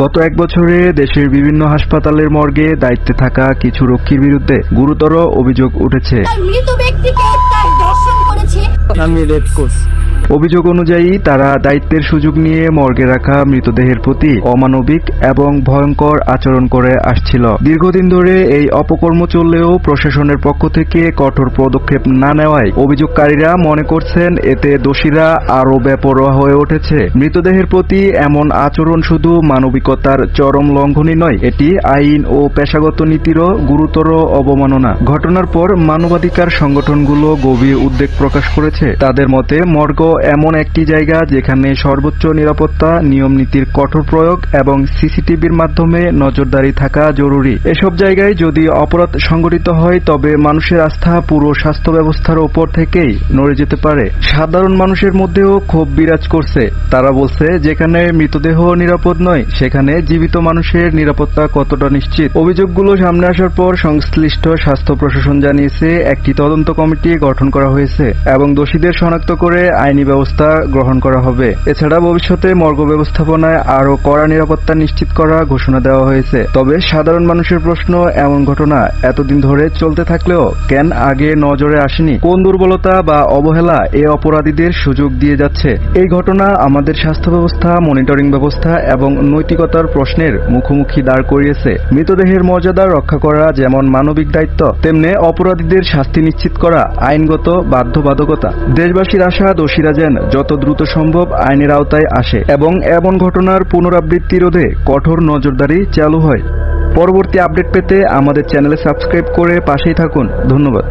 গত এক বছরে দেশের বিভিন্ন হাসপাতালের মর্গে দায়িত্বে থাকা কিছু রক্ষীর বিরুদ্ধে গুরুতর অভিযোগ উঠেছে। মৃত ব্যক্তিকে তার দর্শন করেছে। আমি রেড ক্রস। অভিযোগ অনুযায়ী তারা দায়িত্বের সুযোগ নিয়ে মর্গে রাখা মৃতদেহের প্রতি অমানবিক এবং ভয়ঙ্কর আচরণ করে আসছিল। দীর্ঘদিন ধরে এই অপকর্ম চললেও প্রশাসনের পক্ষ থেকে কঠোর পদক্ষেপ না নেওয়ায় অভিযোগকারীরা মনে করছেন এতে দোষীরা আরও বেপরোয়া হয়ে উঠেছে। মৃতদেহের প্রতি এমন আচরণ শুধু মানবিকতার চরম লঙ্ঘনই নয়, এটি আইন ও পেশাগত নীতিরও গুরুতর অবমাননা। ঘটনার পর মানবাধিকার সংগঠনগুলো গভীর উদ্বেগ প্রকাশ করেছে। তাদের মতে মর্গ এমন একটি জায়গা যেখানে সর্বোচ্চ নিরাপত্তা, নিয়ম নীতির কঠোর প্রয়োগ এবং সিসিটিভির মাধ্যমে নজরদারি থাকা জরুরি। এসব জায়গায় যদি অপরাধ সংঘটিত হয় তবে মানুষের আস্থা পুরো স্বাস্থ্য ব্যবস্থার উপর থেকেই নড়ে যেতে পারে। সাধারণ মানুষের মধ্যেও ক্ষোভ বিরাজ করছে। তারা বলছে, যেখানে মৃতদেহ নিরাপদ নয় সেখানে জীবিত মানুষের নিরাপত্তা কতটা নিশ্চিত। অভিযোগগুলো সামনে আসার পর সংশ্লিষ্ট স্বাস্থ্য প্রশাসন জানিয়েছে একটি তদন্ত কমিটি গঠন করা হয়েছে এবং দোষীদের শনাক্ত করে আইনি ব্যবস্থা গ্রহণ করা হবে। এছাড়া ভবিষ্যতে মর্গ ব্যবস্থাপনায় আরও কড়া নিরাপত্তা নিশ্চিত করা ঘোষণা দেওয়া হয়েছে। তবে সাধারণ মানুষের প্রশ্ন, এমন ঘটনা এতদিন ধরে চলতে থাকলেও কেন আগে নজরে আসেনি? কোন দুর্বলতা বা অবহেলা এই অপরাধীদের সুযোগ দিয়ে যাচ্ছে? এই ঘটনা আমাদের স্বাস্থ্য ব্যবস্থা, মনিটরিং ব্যবস্থা এবং নৈতিকতার প্রশ্নের মুখোমুখি দাঁড় করিয়েছে। মৃতদেহের মর্যাদা রক্ষা করা যেমন মানবিক দায়িত্ব, তেমনি অপরাধীদের শাস্তি নিশ্চিত করা আইনগত বাধ্যবাধকতা। দেশবাসীর আশা দোষীরা যেন যত দ্রুত সম্ভব আইনের আওতায় আসে এবং এমন ঘটনার পুনরাবৃত্তি রোধে কঠোর নজরদারি চালু হয়। পরবর্তী আপডেট পেতে আমাদের চ্যানেলে সাবস্ক্রাইব করে পাশেই থাকুন। ধন্যবাদ।